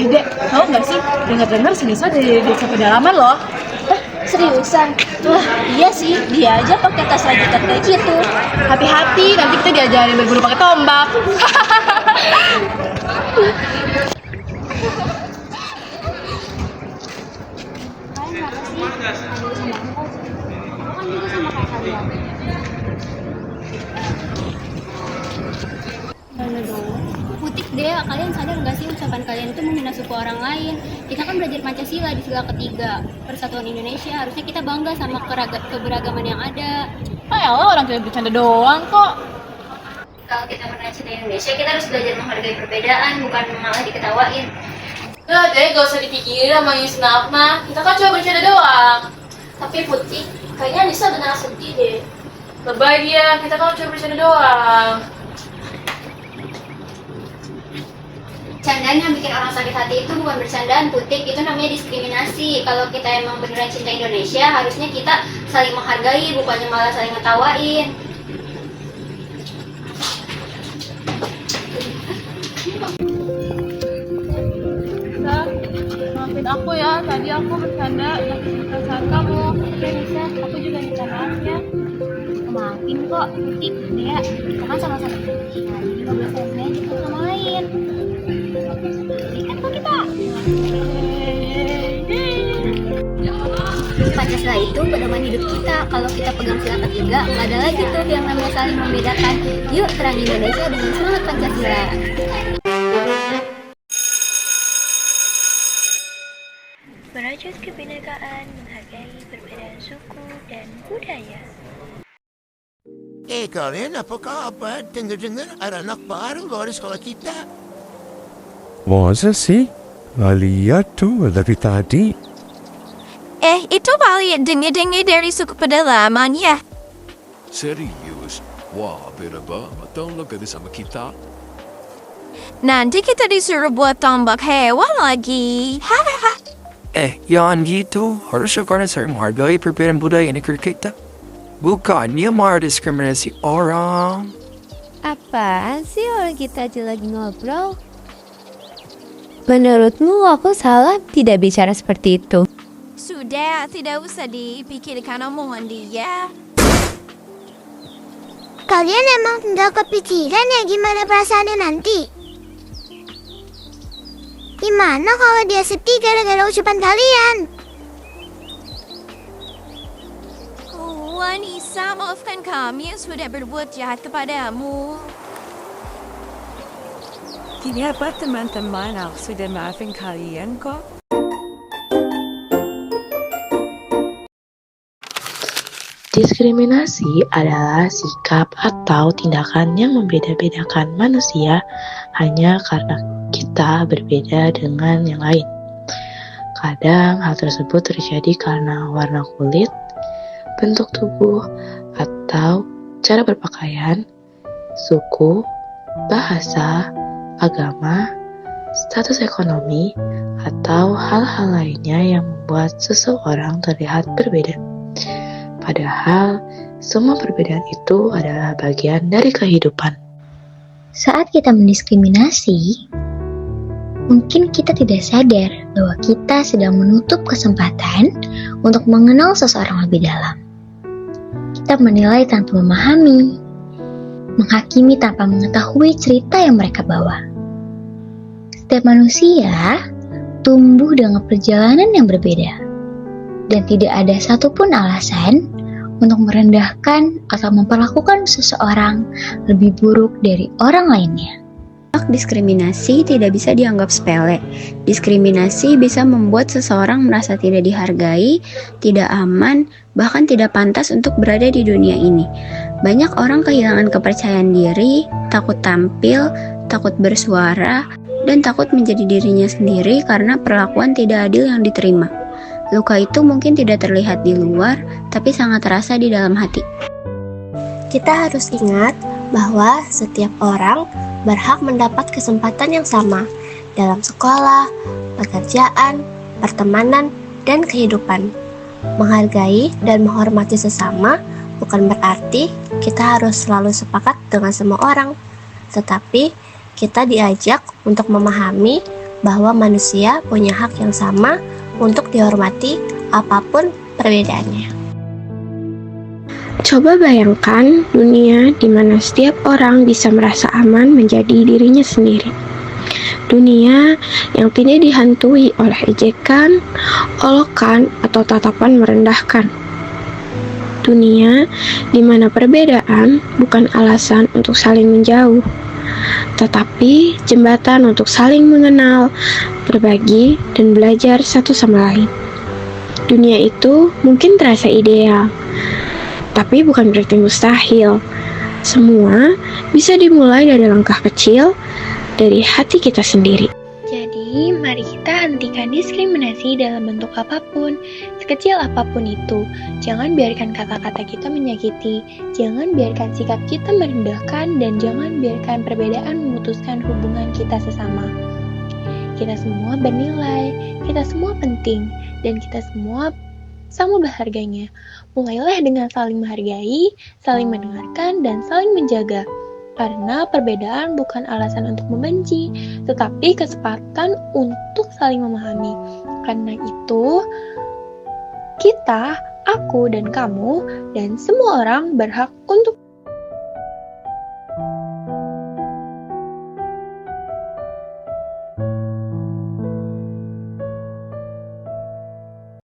Dek, tahu nggak sih? Dengar-dengar si Nisa dari desa pedalaman loh. Seriusan? Wah, iya sih, dia aja pakai tas rajutan kayak gitu. Hati-hati, nanti kita diajarin berburu pakai tombak. Putik deh, kalian sadar nggak sih ucapan kalian itu menghina suku orang lain? Kita kan belajar Pancasila di sila ketiga, Persatuan Indonesia. Harusnya kita bangga sama keberagaman yang ada. Ah ya Allah, orang kita bercanda doang kok. Kalau kita pernah cinta Indonesia, kita harus belajar menghargai perbedaan, bukan malah diketawain. Udah deh, gak usah dipikirin sama Yusna Afna. Kita kan cuma bercanda doang. Tapi Putih, kayaknya Nisa benar sedih deh. Lebay dia, kita kan cuma bercanda doang. Candaan yang bikin orang sakit hati itu bukan bercandaan, Putih. Itu namanya diskriminasi. Kalau kita emang beneran cinta Indonesia, harusnya kita saling menghargai, bukannya malah saling ngetawain. Maafin aku ya, tadi aku bercanda nyakitin perasaan kamu. Oke Nisa, aku juga minta maaf ya. Maafin kok, Putih. Ya, kita kan sama-sama Putih. Nah, jadi 15 tahun aja kita sama lain. Kan kok kita? Pancasila itu pedoman hidup kita. Kalau kita pegang sila ketiga, nggak ada lagi tuh yang namanya saling membedakan. Yuk, terangi Indonesia dengan semangat Pancasila. Merajut kebinekaan, menghargai perbedaan suku dan budaya. Kalian apa kabar? Dengar-dengar ada anak baru loh di sekolah kita. Masa sih? Gak lihat tuh dari tadi. Itu balik dengar-dengar dari suku pedalaman ya. Serius? Wah, beda banget dong lo gadis sama kita. Nanti kita disuruh buat tombak hewan lagi. Hahaha. Yan gitu. Harusnya karena sering menghargai perbedaan budaya negeri kita. Bukannya marah diskriminasi orang. Apaan sih orang kita aja lagi ngobrol? Menurutmu aku salah tidak bicara seperti itu? Sudah, tidak usah dipikirkan omongan dia. Kalian emang nggak kepikiran ya gimana perasaannya nanti? Gimana kalau dia sedih gara-gara ucapan kalian? Wanisa, maafkan kami yang sudah berbuat jahat kepadamu. Kenapa teman-teman aku sudah maafin kalian kok? Diskriminasi adalah sikap atau tindakan yang membeda-bedakan manusia hanya karena kita berbeda dengan yang lain. Kadang hal tersebut terjadi karena warna kulit, bentuk tubuh, atau cara berpakaian, suku, bahasa, agama, status ekonomi, atau hal-hal lainnya yang membuat seseorang terlihat berbeda. Padahal, semua perbedaan itu adalah bagian dari kehidupan. Saat kita mendiskriminasi, mungkin kita tidak sadar bahwa kita sedang menutup kesempatan untuk mengenal seseorang lebih dalam. Kita menilai tanpa memahami, menghakimi tanpa mengetahui cerita yang mereka bawa. Setiap manusia tumbuh dengan perjalanan yang berbeda, dan tidak ada satupun alasan untuk merendahkan atau memperlakukan seseorang lebih buruk dari orang lainnya. Diskriminasi tidak bisa dianggap sepele. Diskriminasi bisa membuat seseorang merasa tidak dihargai, tidak aman, bahkan tidak pantas untuk berada di dunia ini. Banyak orang kehilangan kepercayaan diri, takut tampil, takut bersuara, dan takut menjadi dirinya sendiri karena perlakuan tidak adil yang diterima. Luka itu mungkin tidak terlihat di luar, tapi sangat terasa di dalam hati. Kita harus ingat bahwa setiap orang berhak mendapat kesempatan yang sama dalam sekolah, pekerjaan, pertemanan, dan kehidupan. Menghargai dan menghormati sesama bukan berarti kita harus selalu sepakat dengan semua orang, tetapi kita diajak untuk memahami, bahwa manusia punya hak yang sama untuk dihormati apapun perbedaannya. Coba bayangkan dunia di mana setiap orang bisa merasa aman menjadi dirinya sendiri. Dunia yang tidak dihantui oleh ejekan, olokan, atau tatapan merendahkan. Dunia di mana perbedaan bukan alasan untuk saling menjauh, tetapi jembatan untuk saling mengenal, berbagi, dan belajar satu sama lain. Dunia itu mungkin terasa ideal, tapi bukan berarti mustahil. Semua bisa dimulai dari langkah kecil, dari hati kita sendiri. Jadi, mari kita hentikan diskriminasi dalam bentuk apapun, sekecil apapun itu. Jangan biarkan kata-kata kita menyakiti, jangan biarkan sikap kita merendahkan, dan jangan biarkan perbedaan memutuskan hubungan kita sesama. Kita semua bernilai, kita semua penting, dan kita semua sama berharganya. Mulailah dengan saling menghargai, saling mendengarkan, dan saling menjaga. Karena perbedaan bukan alasan untuk membenci, tetapi kesempatan untuk saling memahami. Karena itu, kita, aku, dan kamu, dan semua orang berhak untuk